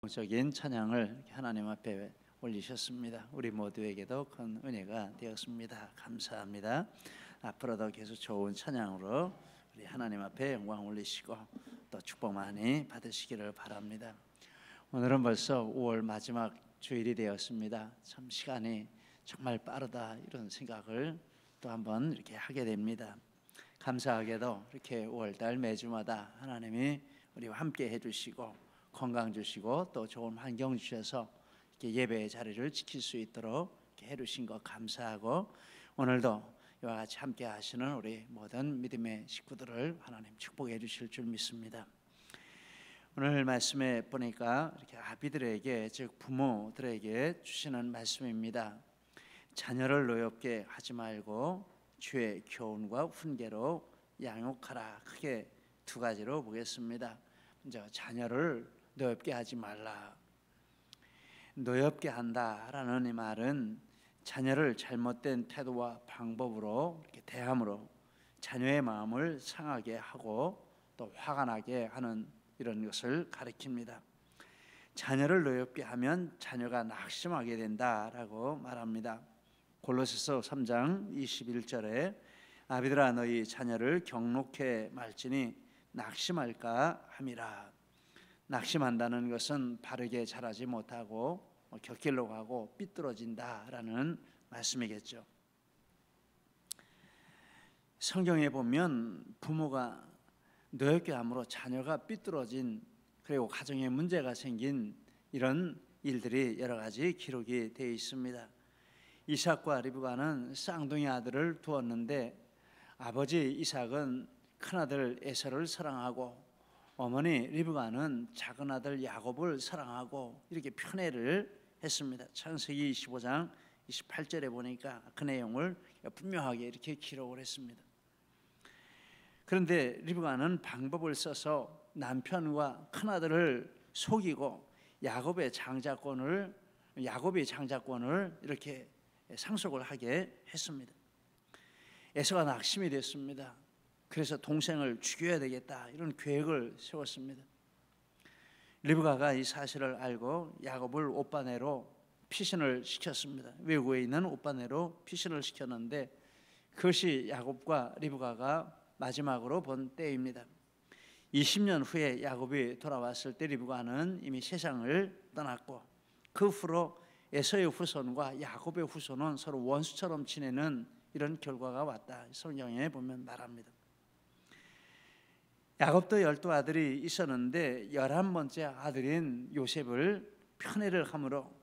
적인 찬양을 하나님 앞에 올리셨습니다. 우리 모두에게도 큰 은혜가 되었습니다. 감사합니다. 앞으로도 계속 좋은 찬양으로 우리 하나님 앞에 영광 올리시고 또 축복 많이 받으시기를 바랍니다. 오늘은 벌써 5월 마지막 주일이 되었습니다. 참 시간이 정말 빠르다 이런 생각을 또 한번 이렇게 하게 됩니다. 감사하게도 이렇게 5월달 매주마다 하나님이 우리와 함께 해주시고 건강 주시고 또 좋은 환경 주셔서 이렇게 예배의 자리를 지킬 수 있도록 이렇게 해주신 것 감사하고, 오늘도 이와 같이 함께 하시는 우리 모든 믿음의 식구들을 하나님 축복해 주실 줄 믿습니다. 오늘 말씀에 보니까 이렇게 아비들에게, 즉 부모들에게 주시는 말씀입니다. 자녀를 노엽게 하지 말고 주의 교훈과 훈계로 양육하라. 크게 두 가지로 보겠습니다. 먼저 자녀를 노엽게 하지 말라. 노엽게 한다라는 이 말은 자녀를 잘못된 태도와 방법으로 이렇게 대함으로 자녀의 마음을 상하게 하고 또 화가 나게 하는 이런 것을 가리킵니다. 자녀를 노엽게 하면 자녀가 낙심하게 된다라고 말합니다. 골로새서 3장 21절에 아비들아 너희 자녀를 경록해 말지니 낙심할까 함이라. 낙심한다는 것은 바르게 자라지 못하고 곁길로 가고 삐뚤어진다라는 말씀이겠죠. 성경에 보면 부모가 노엽게 함으로 자녀가 삐뚤어진, 그리고 가정에 문제가 생긴 이런 일들이 여러 가지 기록이 되어 있습니다. 이삭과 리브가는 쌍둥이 아들을 두었는데 아버지 이삭은 큰아들 에서를 사랑하고 어머니 리브가는 작은 아들 야곱을 사랑하고 이렇게 편애를 했습니다. 창세기 25장 28절에 보니까 그 내용을 분명하게 이렇게 기록을 했습니다. 그런데 리브가는 방법을 써서 남편과 큰아들을 속이고 야곱이 장자권을 이렇게 상속을 하게 했습니다. 에서가 낙심이 됐습니다. 그래서 동생을 죽여야 되겠다 이런 계획을 세웠습니다. 리브가가 이 사실을 알고 야곱을 오빠네로 피신을 시켰습니다. 외국에 있는 오빠네로 피신을 시켰는데 그것이 야곱과 리브가가 마지막으로 본 때입니다. 20년 후에 야곱이 돌아왔을 때 리브가는 이미 세상을 떠났고, 그 후로 에서의 후손과 야곱의 후손은 서로 원수처럼 지내는 이런 결과가 왔다. 성경에 보면 말합니다. 야곱도 12아들이 있었는데 11번째 아들인 요셉을 편애를 함으로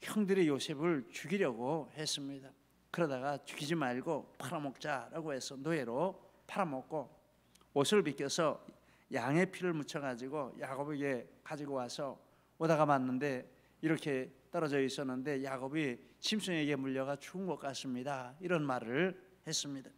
형들이 요셉을 죽이려고 했습니다. 그러다가 죽이지 말고 팔아먹자라고 해서 노예로 팔아먹고 옷을 벗겨서 양의 피를 묻혀가지고 야곱에게 가지고 와서 오다가 봤는데 이렇게 떨어져 있었는데 야곱이 짐승에게 물려가 죽은 것 같습니다. 이런 말을 했습니다.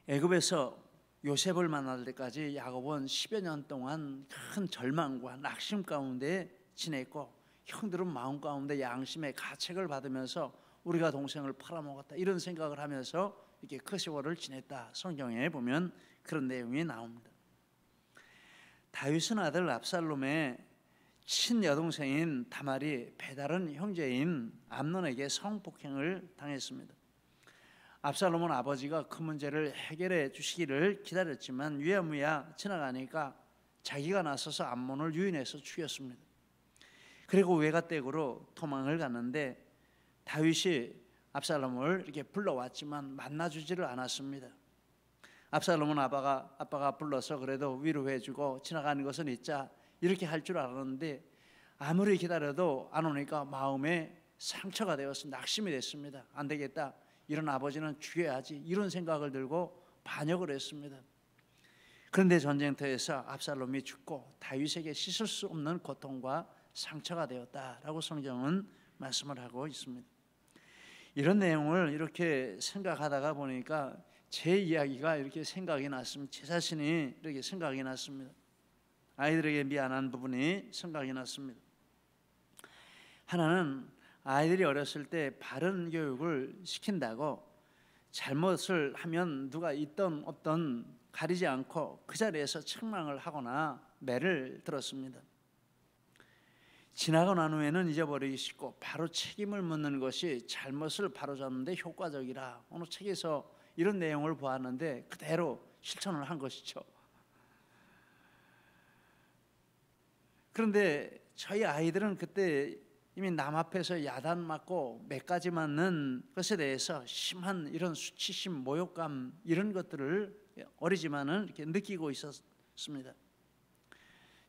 애굽에서 요셉을 만날 때까지 야곱은 10여 년 동안 큰 절망과 낙심 가운데 지냈고, 형들은 마음 가운데 양심의 가책을 받으면서 우리가 동생을 팔아먹었다 이런 생각을 하면서 이렇게 그 세월을 지냈다. 성경에 보면 그런 내용이 나옵니다. 다윗은 아들 압살롬의 친여동생인 다말이 배다른 형제인 암논에게 성폭행을 당했습니다. 압살롬은 아버지가 그 문제를 해결해 주시기를 기다렸지만 유야무야 지나가니까 자기가 나서서 암논을 유인해서 죽였습니다. 그리고 외가댁으로 도망을 갔는데 다윗이 압살롬을 이렇게 불러왔지만 만나주지를 않았습니다. 압살롬은 아빠가 불러서 그래도 위로해주고 지나가는 것은 있자 이렇게 할 줄 알았는데 아무리 기다려도 안 오니까 마음에 상처가 되어서 낙심이 됐습니다. 안 되겠다, 이런 아버지는 죽여야지 이런 생각을 들고 반역을 했습니다. 그런데 전쟁터에서 압살롬이 죽고 다윗에게 씻을 수 없는 고통과 상처가 되었다라고 성경은 말씀을 하고 있습니다. 이런 내용을 이렇게 생각하다가 보니까 제 이야기가 이렇게 생각이 났습니다. 제 자신이 이렇게 생각이 났습니다. 아이들에게 미안한 부분이 생각이 났습니다. 하나는 아이들이 어렸을 때 바른 교육을 시킨다고 잘못을 하면 누가 있던 없던 가리지 않고 그 자리에서 책망을 하거나 매를 들었습니다. 지나고 난 후에는 잊어버리기 쉽고 바로 책임을 묻는 것이 잘못을 바로잡는 데 효과적이라. 어느 책에서 이런 내용을 보았는데 그대로 실천을 한 것이죠. 그런데 저희 아이들은 그때 이미 남 앞에서 야단 맞고 몇 가지 맞는 것에 대해서 심한 이런 수치심, 모욕감 이런 것들을 어리지만은 이렇게 느끼고 있었습니다.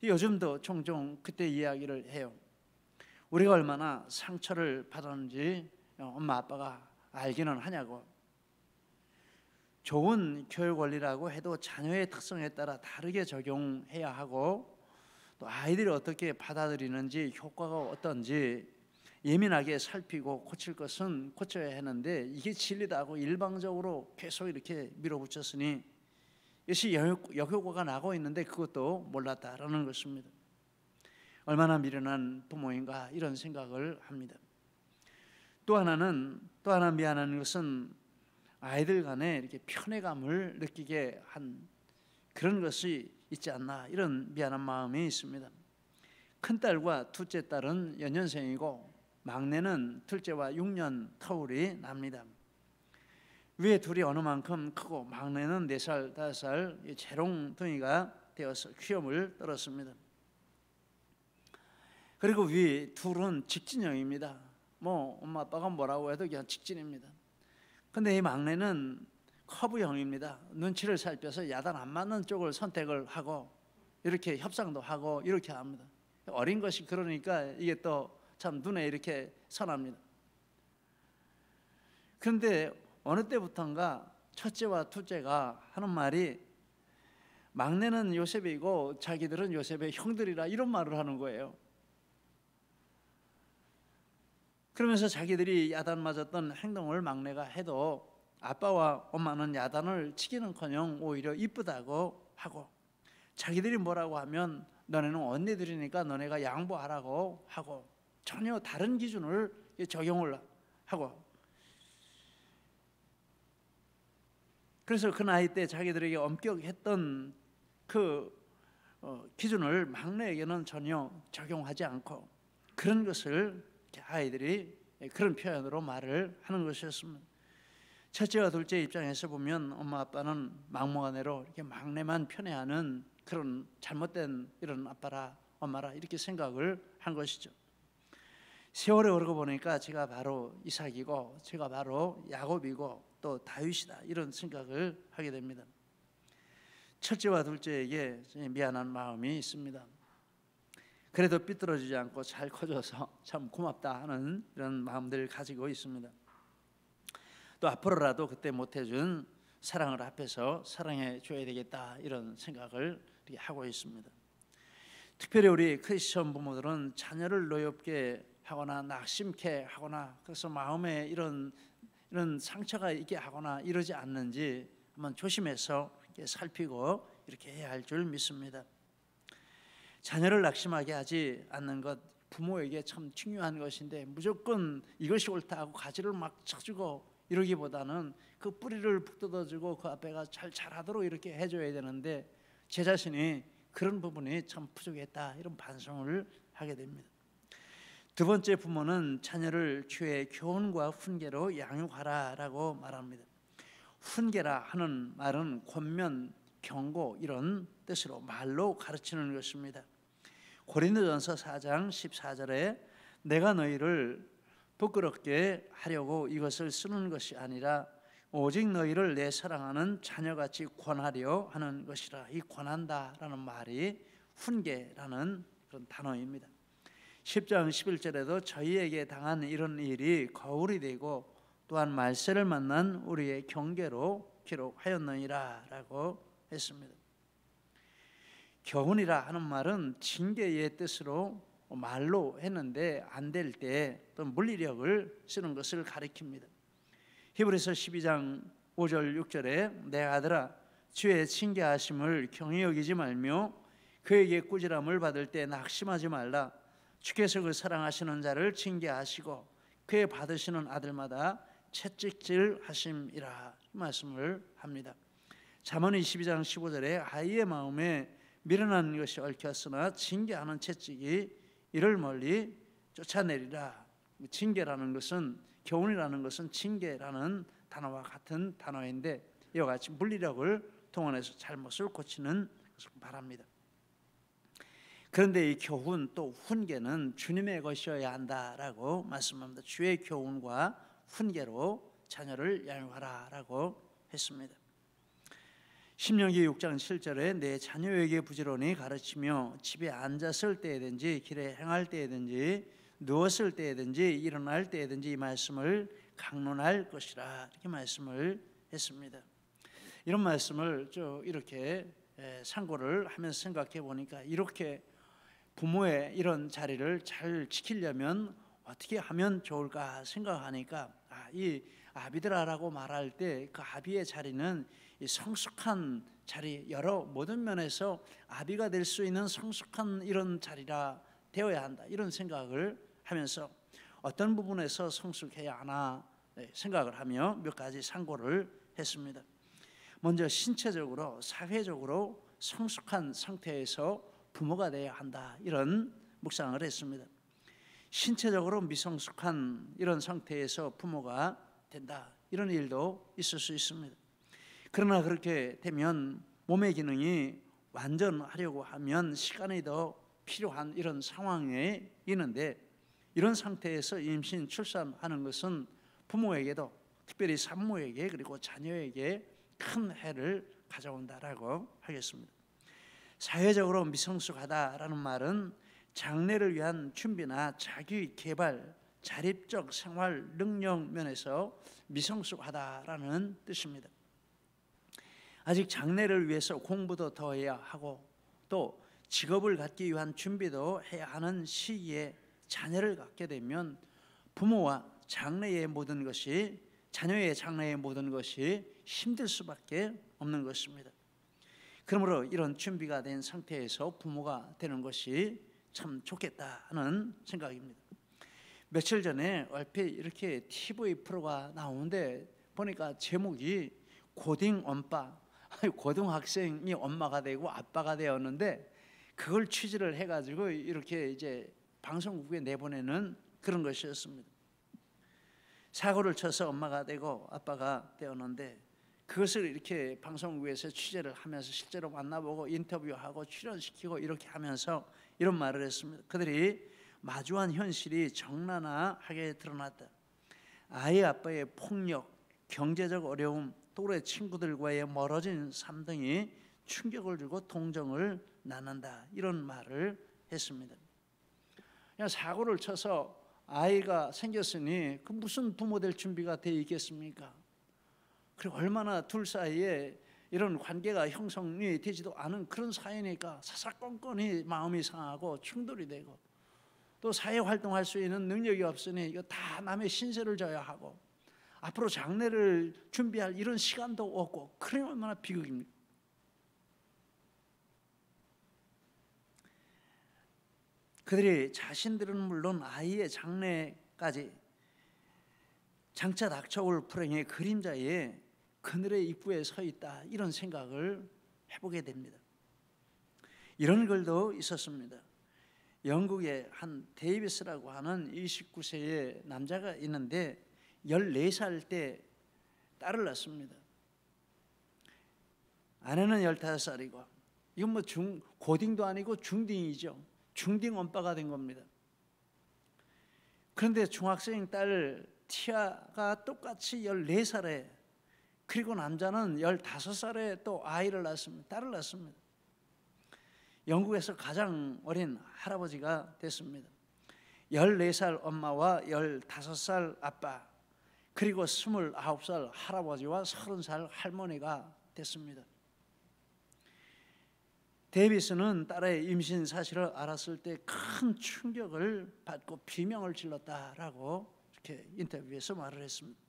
요즘도 종종 그때 이야기를 해요. 우리가 얼마나 상처를 받았는지 엄마 아빠가 알기는 하냐고. 좋은 교육 원리라고 해도 자녀의 특성에 따라 다르게 적용해야 하고, 또 아이들이 어떻게 받아들이는지 효과가 어떤지 예민하게 살피고 고칠 것은 고쳐야 하는데, 이게 진리다 하고 일방적으로 계속 이렇게 밀어붙였으니 이것이 역효과가 나고 있는데 그것도 몰랐다라는 것입니다. 얼마나 미련한 부모인가 이런 생각을 합니다. 또 하나 미안한 것은 아이들 간에 이렇게 편애감을 느끼게 한 그런 것이 있지 않나, 이런 미안한 마음이 있습니다. 큰딸과 둘째 딸은 연년생이고 막내는 둘째와 6년 터울이 납니다. 위에 둘이 어느 만큼 크고 막내는 4살, 5살 재롱둥이가 되어서 귀염을 떨었습니다. 그리고 위 둘은 직진형입니다. 뭐 엄마 아빠가 뭐라고 해도 그냥 직진입니다. 근데 이 막내는 커브형입니다. 눈치를 살펴서 야단 안 맞는 쪽을 선택을 하고 이렇게 협상도 하고 이렇게 합니다. 어린 것이 그러니까 이게 또 참 눈에 이렇게 선합니다. 그런데 어느 때부턴가 첫째와 둘째가 하는 말이 막내는 요셉이고 자기들은 요셉의 형들이라, 이런 말을 하는 거예요. 그러면서 자기들이 야단 맞았던 행동을 막내가 해도 아빠와 엄마는 야단을 치기는커녕 오히려 이쁘다고 하고, 자기들이 뭐라고 하면 너네는 언니들이니까 너네가 양보하라고 하고, 전혀 다른 기준을 적용을 하고, 그래서 그 나이 때 자기들에게 엄격했던 그 기준을 막내에게는 전혀 적용하지 않고, 그런 것을 아이들이 그런 표현으로 말을 하는 것이었습니다. 첫째와 둘째 입장에서 보면 엄마 아빠는 막무가내로 이렇게 막내만 편애하는 그런 잘못된 이런 아빠라 엄마라 이렇게 생각을 한 것이죠. 세월이 오르고 보니까 제가 바로 이삭이고 제가 바로 야곱이고 또 다윗이다, 이런 생각을 하게 됩니다. 첫째와 둘째에게 미안한 마음이 있습니다. 그래도 삐뚤어지지 않고 잘 커져서 참 고맙다 하는 이런 마음들을 가지고 있습니다. 또 앞으로라도 그때 못해준 사랑을 합해서 사랑해 줘야 되겠다, 이런 생각을 이렇게 하고 있습니다. 특별히 우리 크리스천 부모들은 자녀를 노엽게 하거나 낙심케 하거나, 그래서 마음에 이런 상처가 있게 하거나 이러지 않는지 한번 조심해서 이렇게 살피고 이렇게 해야 할 줄 믿습니다. 자녀를 낙심하게 하지 않는 것, 부모에게 참 중요한 것인데, 무조건 이것이 옳다 하고 가지를 막 쳐주고 이러기보다는 그 뿌리를 푹 뜯어주고 그 앞에가 잘 자라도록 이렇게 해줘야 되는데, 제 자신이 그런 부분이 참 부족했다, 이런 반성을 하게 됩니다. 두 번째, 부모는 자녀를 주의 교훈과 훈계로 양육하라라고 말합니다. 훈계라 하는 말은 권면, 경고 이런 뜻으로 말로 가르치는 것입니다. 고린도전서 4장 14절에 내가 너희를 부끄럽게 하려고 이것을 쓰는 것이 아니라 오직 너희를 내 사랑하는 자녀같이 권하려 하는 것이라. 이 권한다라는 말이 훈계라는 그런 단어입니다. 10장 11절에도 저희에게 당한 이런 일이 거울이 되고 또한 말세를 만난 우리의 경계로 기록하였느니라 라고 했습니다. 교훈이라 하는 말은 징계의 뜻으로 말로 했는데 안 될 때 또 물리력을 쓰는 것을 가리킵니다. 히브리서 12장 5절 6절에 내 아들아 주의 징계하심을 경히 여기지 말며 그에게 꾸지람을 받을 때 낙심하지 말라. 주께서 그 사랑하시는 자를 징계하시고 그의 받으시는 아들마다 채찍질 하심이라, 말씀을 합니다. 잠언 22장 15절에 아이의 마음에 미련한 것이 얽혔으나 징계하는 채찍이 이를 멀리 쫓아내리라. 징계라는 것은, 교훈이라는 것은 징계라는 단어와 같은 단어인데 이와 같이 물리력을 동원해서 잘못을 고치는 것을 바랍니다. 그런데 이 교훈 또 훈계는 주님의 것이어야 한다라고 말씀합니다. 주의 교훈과 훈계로 자녀를 양육하라라고 했습니다. 신명기 6장 7절에 내 자녀에게 부지런히 가르치며 집에 앉았을 때든지 길에 행할 때든지 누웠을 때든지 일어날 때든지 이 말씀을 강론할 것이라, 이렇게 말씀을 했습니다. 이런 말씀을 이렇게 상고를 하면서 생각해 보니까, 이렇게 부모의 이런 자리를 잘 지키려면 어떻게 하면 좋을까 생각하니까, 이 아비들아라고 말할 때 그 아비의 자리는 이 성숙한 자리, 여러 모든 면에서 아비가 될 수 있는 성숙한 이런 자리라 되어야 한다, 이런 생각을 하면서 어떤 부분에서 성숙해야 하나 생각을 하며 몇 가지 상고를 했습니다. 먼저 신체적으로, 사회적으로 성숙한 상태에서 부모가 되어야 한다, 이런 묵상을 했습니다. 신체적으로 미성숙한 이런 상태에서 부모가 된다, 이런 일도 있을 수 있습니다. 그러나 그렇게 되면 몸의 기능이 완전하려고 하면 시간이 더 필요한 이런 상황에 있는데, 이런 상태에서 임신, 출산하는 것은 부모에게도, 특별히 산모에게 그리고 자녀에게 큰 해를 가져온다라고 하겠습니다. 사회적으로 미성숙하다라는 말은 장래를 위한 준비나 자기 개발, 자립적 생활 능력 면에서 미성숙하다라는 뜻입니다. 아직 장래를 위해서 공부도 더 해야 하고 또 직업을 갖기 위한 준비도 해야 하는 시기에 자녀를 갖게 되면 부모와 장래의 모든 것이, 자녀의 장래의 모든 것이 힘들 수밖에 없는 것입니다. 그러므로 이런 준비가 된 상태에서 부모가 되는 것이 참 좋겠다 하는 생각입니다. 며칠 전에 얼핏 이렇게 TV 프로가 나오는데 보니까 제목이 고딩 엄빠, 고등학생이 엄마가 되고 아빠가 되었는데, 그걸 취재를 해가지고 이렇게 이제 방송국에 내보내는 그런 것이었습니다. 사고를 쳐서 엄마가 되고 아빠가 되었는데, 그것을 이렇게 방송국에서 취재를 하면서 실제로 만나보고 인터뷰하고 출연시키고 이렇게 하면서 이런 말을 했습니다. 그들이 마주한 현실이 적나라하게 드러났다. 아이 아빠의 폭력, 경제적 어려움, 또래 친구들과의 멀어진 삶 등이 충격을 주고 동정을 나눈다, 이런 말을 했습니다. 그냥 사고를 쳐서 아이가 생겼으니 그 무슨 부모 될 준비가 돼 있겠습니까? 그리고 얼마나 둘 사이에 이런 관계가 형성이 되지도 않은 그런 사이니까 사사건건이 마음이 상하고 충돌이 되고, 또 사회 활동할 수 있는 능력이 없으니 이거 다 남의 신세를 져야 하고, 앞으로 장래를 준비할 이런 시간도 없고, 그러면 얼마나 비극입니까? 그들이 자신들은 물론 아이의 장래까지 장차 닥쳐올 불행의 그림자에 그늘의 입구에 서 있다, 이런 생각을 해보게 됩니다. 이런 글도 있었습니다. 영국의 한 데이비스라고 하는 29세의 남자가 있는데 14살 때 딸을 낳습니다. 아내는 15살이고, 이건 뭐 고딩도 아니고 중딩이죠. 중딩 엄빠가 된 겁니다. 그런데 중학생 딸 티아가 똑같이 14살에, 그리고 남자는 15살에 또 아이를 낳습니다. 딸을 낳습니다. 영국에서 가장 어린 할아버지가 됐습니다. 14살 엄마와 15살 아빠, 그리고 29살 할아버지와 30살 할머니가 됐습니다. 데이비스는 딸의 임신 사실을 알았을 때 큰 충격을 받고 비명을 질렀다라고 이렇게 인터뷰에서 말을 했습니다.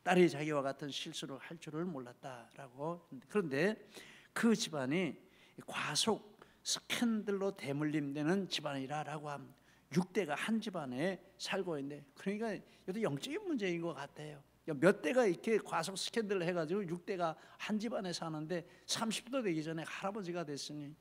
딸이 자기와 같은 실수를 할 줄을 몰랐다라고. 그런데 그 집안이 과속 스캔들로 대물림되는 집안이라고 합니다. 6대가 한 집안에 살고 있는데, 그러니까 이것도 영적인 문제인 것 같아요. 몇 대가 이렇게 과속 스캔들을 해가지고 6대가 한 집안에 사는데 30도 되기 전에 할아버지가 됐으니,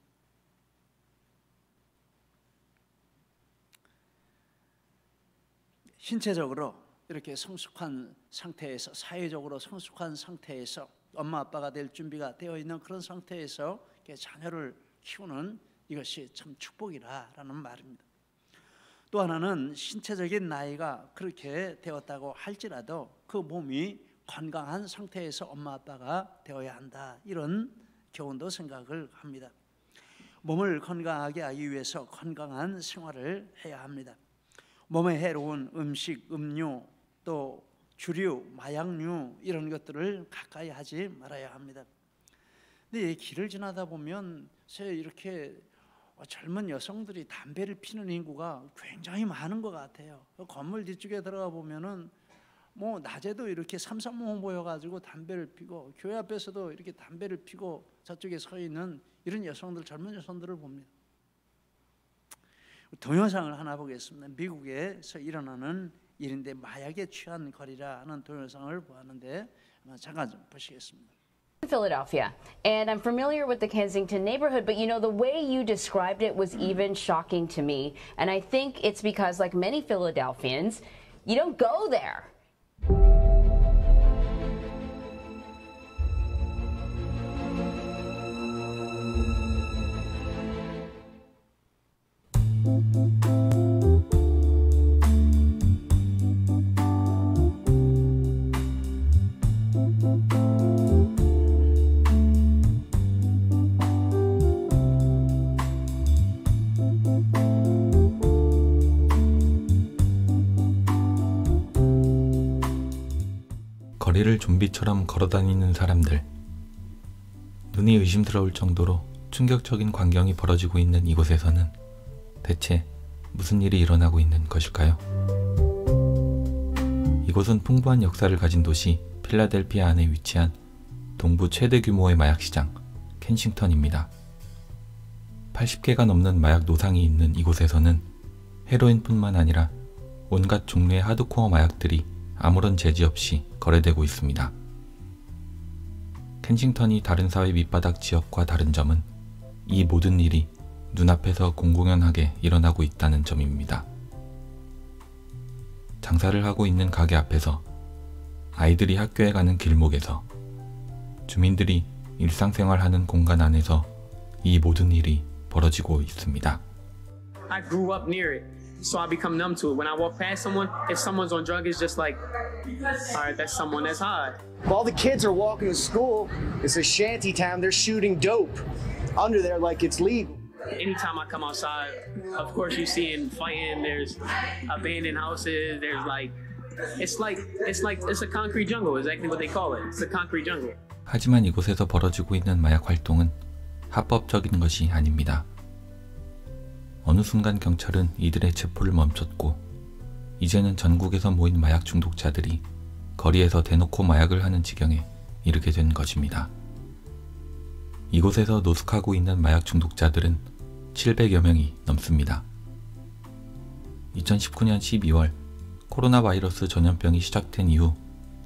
신체적으로 이렇게 성숙한 상태에서, 사회적으로 성숙한 상태에서, 엄마 아빠가 될 준비가 되어 있는 그런 상태에서 자녀를 키우는 이것이 참 축복이라는 말입니다. 또 하나는 신체적인 나이가 그렇게 되었다고 할지라도 그 몸이 건강한 상태에서 엄마 아빠가 되어야 한다, 이런 교훈도 생각을 합니다. 몸을 건강하게 하기 위해서 건강한 생활을 해야 합니다. 몸에 해로운 음식, 음료, 또 주류, 마약류 이런 것들을 가까이 하지 말아야 합니다. 근데 이 길을 지나다 보면 이렇게 젊은 여성들이 담배를 피는 인구가 굉장히 많은 것 같아요. 건물 뒤쪽에 들어가 보면은 뭐 낮에도 이렇게 삼삼오오 모여가지고 담배를 피고, 교회 앞에서도 이렇게 담배를 피고 저쪽에 서 있는 이런 여성들, 젊은 여성들을 봅니다. 동영상을 하나 보겠습니다. 미국에서 일어나는 일인데 마약에 취한 거리라는 동영상을 보았는데 잠깐 좀 보시겠습니다. Philadelphia, and I'm familiar with the Kensington neighborhood, but you know, the way you described it was even shocking to me, and I think it's because, like many Philadelphians, you don't go there. 거리를 좀비처럼 걸어다니는 사람들. 눈이 의심스러울 정도로 충격적인 광경이 벌어지고 있는 이곳에서는 대체 무슨 일이 일어나고 있는 것일까요? 이곳은 풍부한 역사를 가진 도시 필라델피아 안에 위치한 동부 최대 규모의 마약시장 켄싱턴입니다. 80개가 넘는 마약 노상이 있는 이곳에서는 헤로인뿐만 아니라 온갖 종류의 하드코어 마약들이 아무런 제지 없이 거래되고 있습니다. 켄싱턴이 다른 사회 밑바닥 지역과 다른 점은 이 모든 일이 눈앞에서 공공연하게 일어나고 있다는 점입니다. 장사를 하고 있는 가게 앞에서, 아이들이 학교에 가는 길목에서, 주민들이 일상생활하는 공간 안에서 이 모든 일이 벌어지고 있습니다. I grew up near it, so I become numb to it. When I walk past someone, if someone's on drugs, it's just like, all right, that's someone that's high. While the kids are walking to school, it's a shanty town, they're shooting dope under there like it's legal. Anytime I come outside, of course you seeing fighting, there's abandoned houses, there's like, it's a concrete jungle, exactly what they call it. It's a concrete jungle. 하지만 이곳에서 벌어지고 있는 마약 활동은 합법적인 것이 아닙니다. 어느 순간 경찰은 이들의 체포를 멈췄고, 이제는 전국에서 모인 마약 중독자들이 거리에서 대놓고 마약을 하는 지경에 이르게 된 것입니다. 이곳에서 노숙하고 있는 마약 중독자들은 700여 명이 넘습니다. 2019년 12월 코로나 바이러스 전염병이 시작된 이후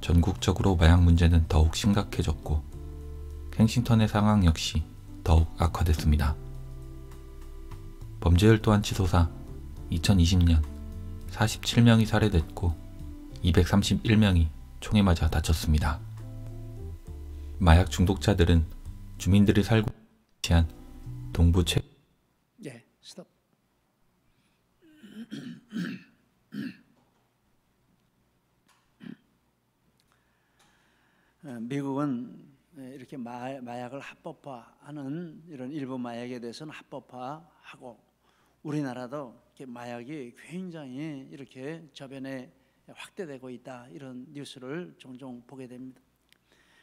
전국적으로 마약 문제는 더욱 심각해졌고, 켄싱턴의 상황 역시 더욱 악화됐습니다. 범죄율 또한 치솟아 2020년 47명이 살해됐고 231명이 총에 맞아 다쳤습니다. 마약 중독자들은 주민들이 살고 있는 동부 최... 예, 스톱. 미국은 이렇게 마약을 합법화하는 이런 일부 마약에 대해서는 합법화하고, 우리나라도 이렇게 마약이 굉장히 이렇게 저변에 확대되고 있다, 이런 뉴스를 종종 보게 됩니다.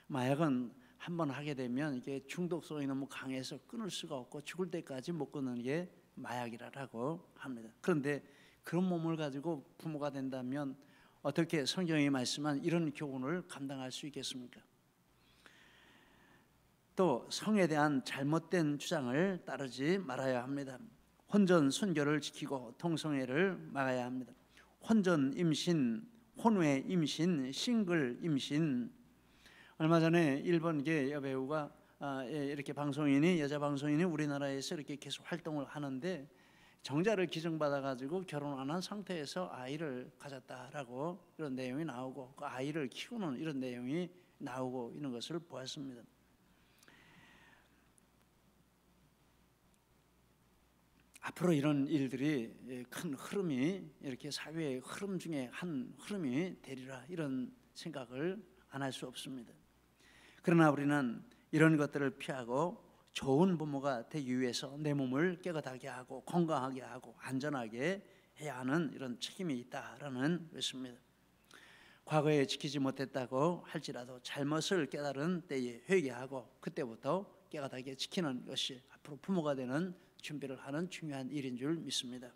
마약은 한번 하게 되면 이게 중독성이 너무 강해서 끊을 수가 없고 죽을 때까지 못 끊는 게 마약이라고 합니다. 그런데 그런 몸을 가지고 부모가 된다면 어떻게 성경이 말씀한 이런 교훈을 감당할 수 있겠습니까? 또 성에 대한 잘못된 주장을 따르지 말아야 합니다. 혼전 순결을 지키고 동성애를 막아야 합니다. 혼전 임신, 혼외 임신, 싱글 임신. 얼마 전에 일본계 여배우가 이렇게 여자 방송인이 우리나라에서 이렇게 계속 활동을 하는데, 정자를 기증받아 가지고 결혼 안 한 상태에서 아이를 가졌다라고 이런 내용이 나오고 그 아이를 키우는 이런 내용이 나오고 있는 것을 보았습니다. 앞으로 이런 일들이 큰 흐름이 이렇게 사회의 흐름 중에 한 흐름이 되리라 이런 생각을 안 할 수 없습니다. 그러나 우리는 이런 것들을 피하고 좋은 부모가 되기 위해서 내 몸을 깨끗하게 하고 건강하게 하고 안전하게 해야 하는 이런 책임이 있다라는 것입니다. 과거에 지키지 못했다고 할지라도 잘못을 깨달은 때에 회개하고 그때부터 깨끗하게 지키는 것이 앞으로 부모가 되는 준비를 하는 중요한 일인 줄 믿습니다.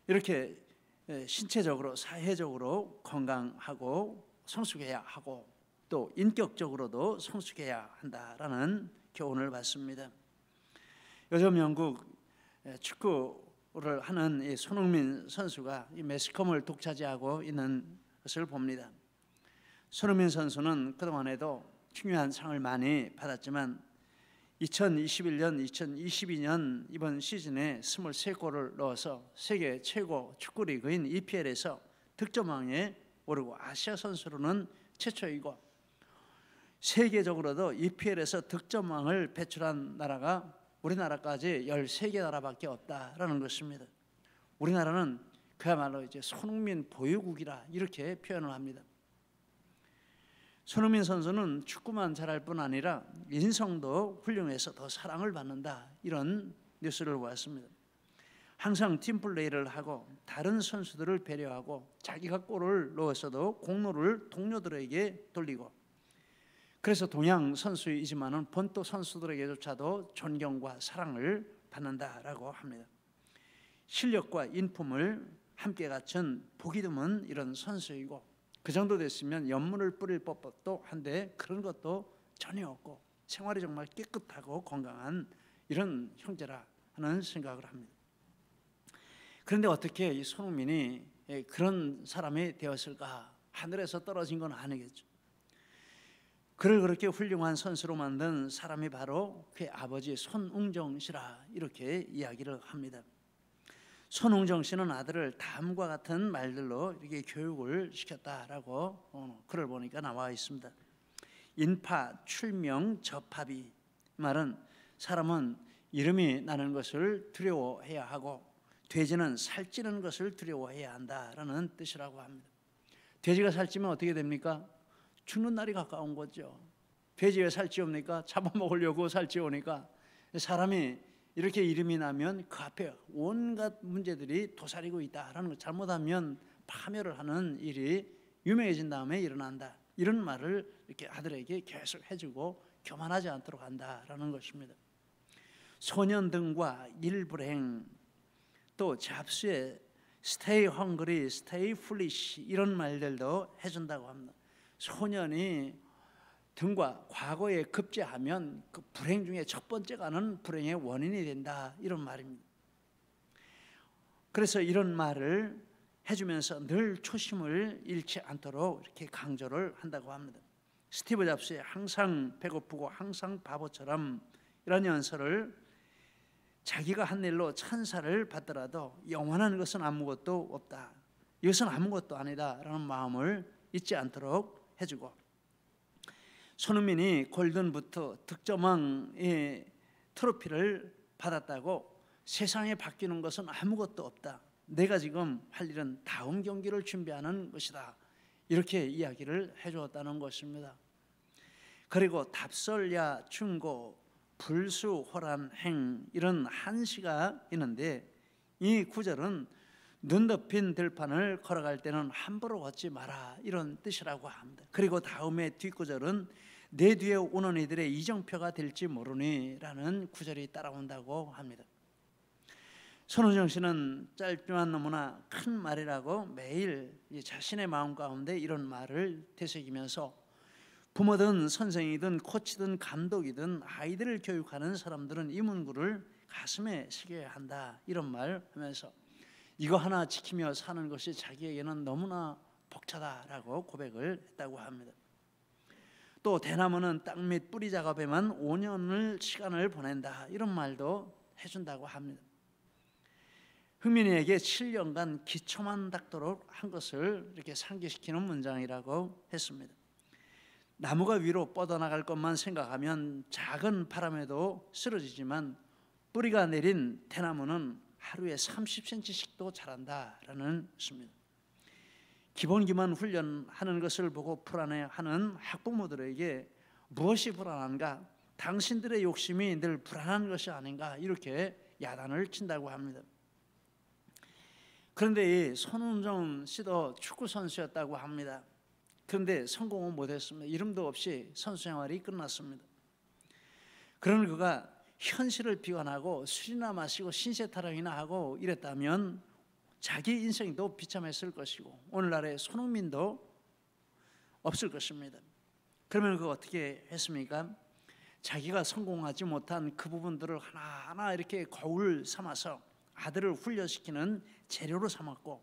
이렇게 신체적으로 사회적으로 건강하고 성숙해야 하고 또 인격적으로도 성숙해야 한다라는 교훈을 받습니다. 요즘 영국 축구를 하는 이 손흥민 선수가 이 매스컴을 독차지하고 있는 것을 봅니다. 손흥민 선수는 그동안에도 중요한 상을 많이 받았지만 2021년, 2022년 이번 시즌에 23골을 넣어서 세계 최고 축구 리그인 EPL에서 득점왕에 오르고 아시아 선수로는 최초이고 세계적으로도 EPL에서 득점왕을 배출한 나라가 우리나라까지 13개 나라밖에 없다라는 것입니다. 우리나라는 그야말로 이제 손흥민 보유국이라 이렇게 표현을 합니다. 손흥민 선수는 축구만 잘할 뿐 아니라 인성도 훌륭해서 더 사랑을 받는다 이런 뉴스를 보았습니다. 항상 팀플레이를 하고 다른 선수들을 배려하고 자기가 골을 넣었어도 공로를 동료들에게 돌리고 그래서 동양 선수이지만은 본토 선수들에게조차도 존경과 사랑을 받는다라고 합니다. 실력과 인품을 함께 갖춘 보기 드문 이런 선수이고 그 정도 됐으면 연문을 뿌릴 법도 한데 그런 것도 전혀 없고 생활이 정말 깨끗하고 건강한 이런 형제라 하는 생각을 합니다. 그런데 어떻게 이 손흥민이 그런 사람이 되었을까? 하늘에서 떨어진 건 아니겠죠. 그를 그렇게 훌륭한 선수로 만든 사람이 바로 그의 아버지 손웅정 씨라 이렇게 이야기를 합니다. 손웅정 씨는 아들을 다음과 같은 말들로 이렇게 교육을 시켰다라고 글을 보니까 나와 있습니다. 인파, 출명, 접합이 말은 사람은 이름이 나는 것을 두려워해야 하고 돼지는 살찌는 것을 두려워해야 한다라는 뜻이라고 합니다. 돼지가 살찌면 어떻게 됩니까? 죽는 날이 가까운 거죠. 돼지 왜 살찌옵니까? 잡아먹으려고 살찌우니까 사람이 이렇게 이름이 나면 그 앞에 온갖 문제들이 도사리고 있다라는 것, 잘못하면 파멸을 하는 일이 유명해진 다음에 일어난다. 이런 말을 이렇게 아들에게 계속 해주고 교만하지 않도록 한다라는 것입니다. 소년 등과 일불행 또 잡수에 stay hungry, stay foolish 이런 말들도 해준다고 합니다. 소년이 등과 과거에 급제하면 그 불행 중에 첫 번째가는 불행의 원인이 된다 이런 말입니다. 그래서 이런 말을 해주면서 늘 초심을 잃지 않도록 이렇게 강조를 한다고 합니다. 스티브 잡스의 항상 배고프고 항상 바보처럼 이런 연설을 자기가 한 일로 찬사를 받더라도 영원한 것은 아무것도 없다. 이것은 아무것도 아니다라는 마음을 잊지 않도록 해주고 손흥민이 골든부트 득점왕의 트로피를 받았다고 세상에 바뀌는 것은 아무것도 없다. 내가 지금 할 일은 다음 경기를 준비하는 것이다. 이렇게 이야기를 해주었다는 것입니다. 그리고 답설야 충고 불수호란행 이런 한시가 있는데 이 구절은 눈 덮인 들판을 걸어갈 때는 함부로 걷지 마라 이런 뜻이라고 합니다. 그리고 다음에 뒷구절은 내 뒤에 오는 이들의 이정표가 될지 모르니 라는 구절이 따라온다고 합니다. 손흥정 씨는 짧지만 너무나 큰 말이라고 매일 자신의 마음 가운데 이런 말을 되새기면서 부모든 선생이든 코치든 감독이든 아이들을 교육하는 사람들은 이 문구를 가슴에 새겨야 한다 이런 말 하면서 이거 하나 지키며 사는 것이 자기에게는 너무나 벅차다라고 고백을 했다고 합니다. 또 대나무는 땅 및 뿌리 작업에만 5년을 시간을 보낸다 이런 말도 해준다고 합니다. 흥민이에게 7년간 기초만 닦도록 한 것을 이렇게 상기시키는 문장이라고 했습니다. 나무가 위로 뻗어나갈 것만 생각하면 작은 바람에도 쓰러지지만 뿌리가 내린 대나무는 하루에 30cm씩도 자란다라는 것입니다. 기본기만 훈련하는 것을 보고 불안해하는 학부모들에게 무엇이 불안한가? 당신들의 욕심이 늘 불안한 것이 아닌가? 이렇게 야단을 친다고 합니다. 그런데 이 손흥정 씨도 축구 선수였다고 합니다. 그런데 성공은 못했습니다. 이름도 없이 선수 생활이 끝났습니다. 그런 그가 현실을 비관하고 술이나 마시고 신세타령이나 하고 이랬다면 자기 인생도 비참했을 것이고 오늘날의 손흥민도 없을 것입니다. 그러면 그거 어떻게 했습니까? 자기가 성공하지 못한 그 부분들을 하나하나 이렇게 거울 삼아서 아들을 훈련시키는 재료로 삼았고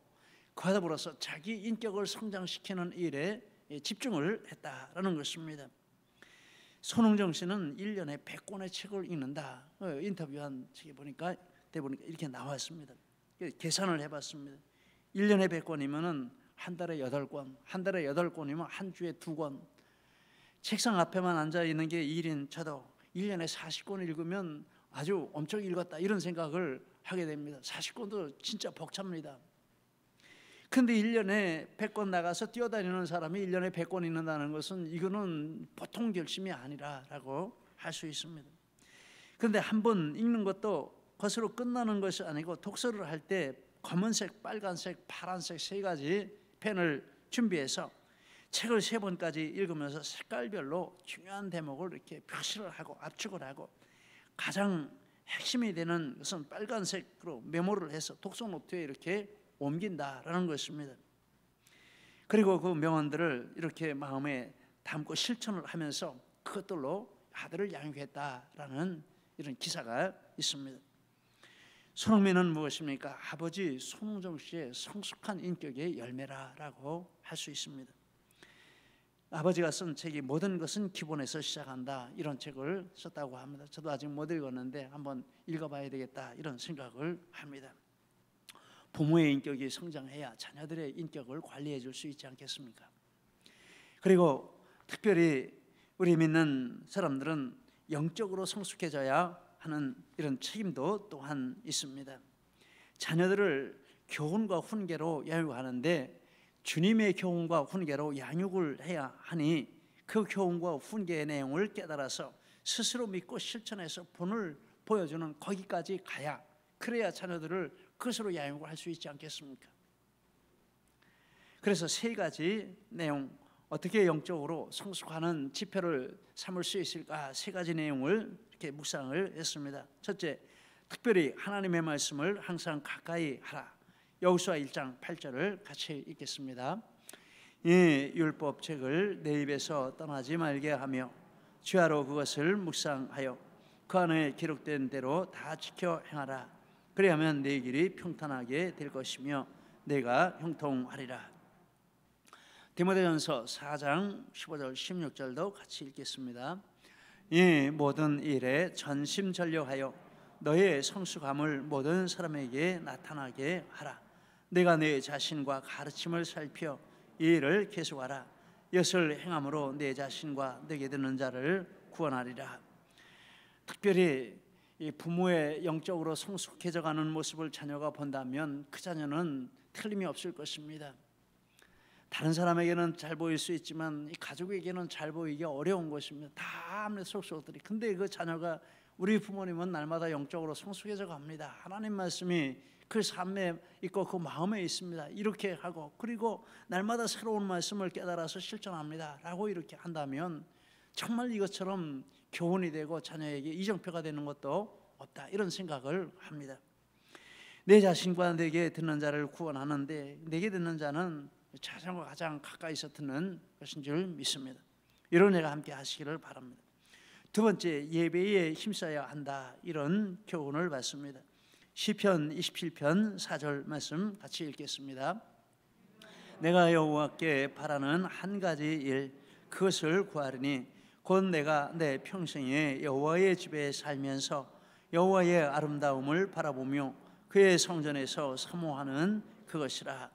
그와 더불어서 자기 인격을 성장시키는 일에 집중을 했다라는 것입니다. 손흥정 씨는 1년에 100권의 책을 읽는다. 인터뷰한 책에 보니까 이렇게 나왔습니다. 계산을 해봤습니다. 1년에 100권이면은 한 달에 8권, 한 달에 8권이면 한 주에 2권. 책상 앞에만 앉아 있는 게 일인 저도 1년에 40권 읽으면 아주 엄청 읽었다 이런 생각을 하게 됩니다. 40권도 진짜 벅찹니다. 근데 1년에 100권 나가서 뛰어다니는 사람이 1년에 100권 읽는다는 것은 이거는 보통 결심이 아니라라고 할 수 있습니다. 그런데 한 번 읽는 것도 그것으로 끝나는 것이 아니고 독서를 할 때 검은색, 빨간색, 파란색 3가지 펜을 준비해서 책을 3번까지 읽으면서 색깔별로 중요한 대목을 이렇게 표시를 하고 압축을 하고 가장 핵심이 되는 것은 빨간색으로 메모를 해서 독서 노트에 이렇게 옮긴다라는 것입니다. 그리고 그 명언들을 이렇게 마음에 담고 실천을 하면서 그것들로 아들을 양육했다라는 이런 기사가 있습니다. 손흥민은 무엇입니까? 아버지 손흥정 씨의 성숙한 인격의 열매라라고 할 수 있습니다. 아버지가 쓴 책이 모든 것은 기본에서 시작한다 이런 책을 썼다고 합니다. 저도 아직 못 읽었는데 한번 읽어봐야 되겠다 이런 생각을 합니다. 부모의 인격이 성장해야 자녀들의 인격을 관리해 줄 수 있지 않겠습니까? 그리고 특별히 우리 믿는 사람들은 영적으로 성숙해져야 하는 이런 책임도 또한 있습니다. 자녀들을 교훈과 훈계로 양육하는데 주님의 교훈과 훈계로 양육을 해야 하니 그 교훈과 훈계의 내용을 깨달아서 스스로 믿고 실천해서 본을 보여주는 거기까지 가야 그래야 자녀들을 그것으로 양육을 할 수 있지 않겠습니까? 그래서 3가지 내용 어떻게 영적으로 성숙하는 지표를 삼을 수 있을까 3가지 내용을 이렇게 묵상을 했습니다. 첫째, 특별히 하나님의 말씀을 항상 가까이 하라. 여호수아 1장 8절을 같이 읽겠습니다. 이 율법책을 내 입에서 떠나지 말게 하며 주야로 그것을 묵상하여 그 안에 기록된 대로 다 지켜 행하라. 그리하면 내 길이 평탄하게 될 것이며 내가 형통하리라. 디모데전서 4장 15절 16절도 같이 읽겠습니다. 이 모든 일에 전심전력하여 너의 성숙함을 모든 사람에게 나타나게 하라. 내가 내 자신과 가르침을 살펴 이 일을 계속하라. 이것을 행함으로 내 자신과 내게 듣는 자를 구원하리라. 특별히 이 부모의 영적으로 성숙해져가는 모습을 자녀가 본다면 그 자녀는 틀림이 없을 것입니다. 다른 사람에게는 잘 보일 수 있지만 이 가족에게는 잘 보이기 어려운 것입니다. 다 아무래도 속속들이. 근데 그 자녀가 우리 부모님은 날마다 영적으로 성숙해져 갑니다. 하나님 말씀이 그 삶에 있고 그 마음에 있습니다. 이렇게 하고 그리고 날마다 새로운 말씀을 깨달아서 실천합니다. 라고 이렇게 한다면 정말 이것처럼 교훈이 되고 자녀에게 이정표가 되는 것도 없다. 이런 생각을 합니다. 내 자신과 내게 듣는 자를 구원하는데 내게 듣는 자는 자신과 가장 가까이서 듣는 것인 줄 믿습니다. 이런 애가 함께 하시기를 바랍니다. 두 번째, 예배에 힘써야 한다. 이런 교훈을 받습니다. 시편 27편 4절 말씀 같이 읽겠습니다. 내가 여호와께 바라는 한 가지 일 그것을 구하리니 곧 내가 내 평생에 여호와의 집에 살면서 여호와의 아름다움을 바라보며 그의 성전에서 사모하는 그것이라.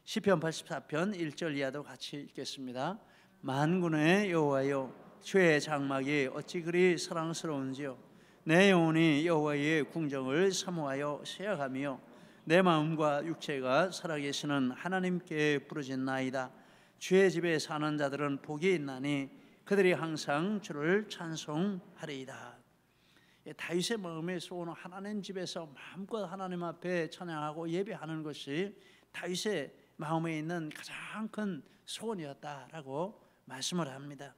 시편 84편 1절 이하도 같이 읽겠습니다. 만군의 여호와여, 주의 장막이 어찌 그리 사랑스러운지요. 내 영혼이 여호와의 궁정을 사모하여 쇠약하며 내 마음과 육체가 살아계시는 하나님께 부르짖나이다. 주의 집에 사는 자들은 복이 있나니 그들이 항상 주를 찬송하리이다. 다윗의 마음의 소원은 하나님 집에서 마음껏 하나님 앞에 찬양하고 예배하는 것이 다윗의 마음에 있는 가장 큰 소원이었다라고 말씀을 합니다.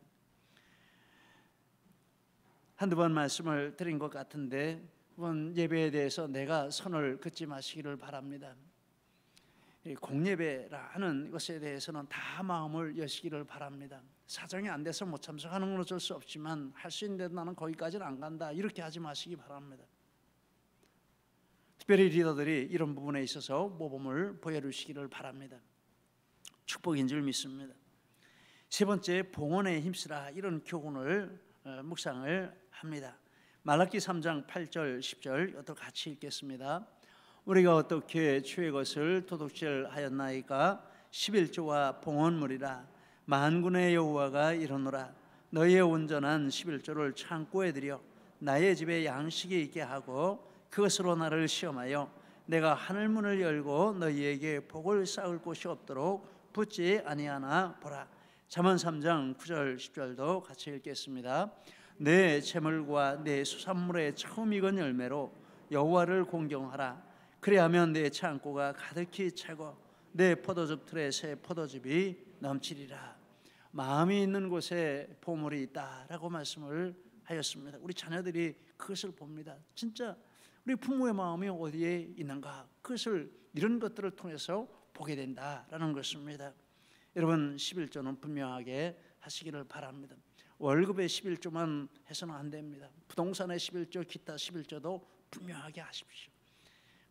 한두 번 말씀을 드린 것 같은데 이번 예배에 대해서 내가 선을 긋지 마시기를 바랍니다. 공예배라 하는 것에 대해서는 다 마음을 여시기를 바랍니다. 사정이 안 돼서 못 참석하는 건 어쩔 수 없지만 할 수 있는데 나는 거기까지는 안 간다, 이렇게 하지 마시기 바랍니다. 특별히 리더들이 이런 부분에 있어서 모범을 보여주시기를 바랍니다. 축복인 줄 믿습니다. 세 번째, 봉헌에 힘쓰라, 이런 교훈을 묵상을 합니다. 말라기 3장 8절 10절 이것도 같이 읽겠습니다. 우리가 어떻게 주의 것을 도둑질하였나이까? 11조와 봉헌물이라. 만군의 여호와가 이르노라. 너희의 온전한 11조를 창고에 들여 나의 집에 양식이 있게 하고 그것으로 나를 시험하여 내가 하늘문을 열고 너희에게 복을 쌓을 곳이 없도록 붙지 아니하나 보라. 잠언 3장 9절 10절도 같이 읽겠습니다. 내 재물과 내 수산물의 처음 익은 열매로 여호와를 공경하라. 그리하면 내 창고가 가득히 차고 내 포도즙 틀에 새 포도즙이 넘치리라. 마음이 있는 곳에 보물이 있다라고 말씀을 하였습니다. 우리 자녀들이 그것을 봅니다. 진짜 우리 부모의 마음이 어디에 있는가, 그것을 이런 것들을 통해서 보게 된다라는 것입니다. 여러분, 11조는 분명하게 하시기를 바랍니다. 월급의 11조만 해서는 안 됩니다. 부동산의 11조, 기타 11조도 분명하게 하십시오.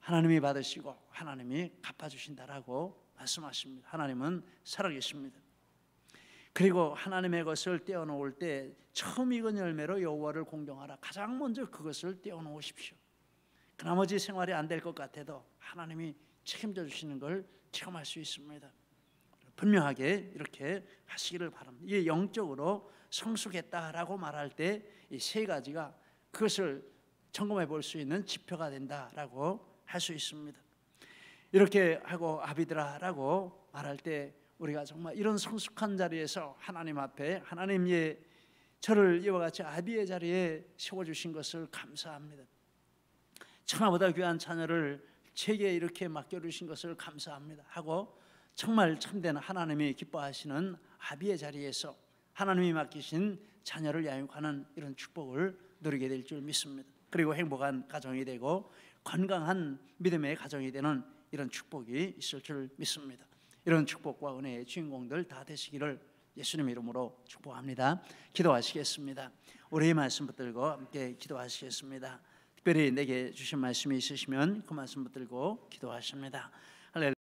하나님이 받으시고 하나님이 갚아주신다라고 말씀하십니다. 하나님은 살아계십니다. 그리고 하나님의 것을 떼어놓을 때 처음 익은 열매로 여호와를 공경하라. 가장 먼저 그것을 떼어놓으십시오. 그 나머지 생활이 안 될 것 같아도 하나님이 책임져 주시는 걸 체험할 수 있습니다. 분명하게 이렇게 하시기를 바랍니다. 이게 영적으로 성숙했다라고 말할 때 이 세 가지가 그것을 점검해 볼 수 있는 지표가 된다라고 할 수 있습니다. 이렇게 하고 아비드라라고 말할 때 우리가 정말 이런 성숙한 자리에서 하나님 앞에 하나님이 저를 이와 같이 아비의 자리에 세워주신 것을 감사합니다. 천하보다 귀한 자녀를 제게 이렇게 맡겨주신 것을 감사합니다 하고 정말 참된 하나님이 기뻐하시는 아비의 자리에서 하나님이 맡기신 자녀를 양육하는 이런 축복을 누리게 될 줄 믿습니다. 그리고 행복한 가정이 되고 건강한 믿음의 가정이 되는 이런 축복이 있을 줄 믿습니다. 이런 축복과 은혜의 주인공들 다 되시기를 예수님 이름으로 축복합니다. 기도하시겠습니다. 우리의 말씀 붙들고 함께 기도하시겠습니다. 특별히 내게 주신 말씀이 있으시면 그 말씀 붙들고 기도하십니다. 할렐루야.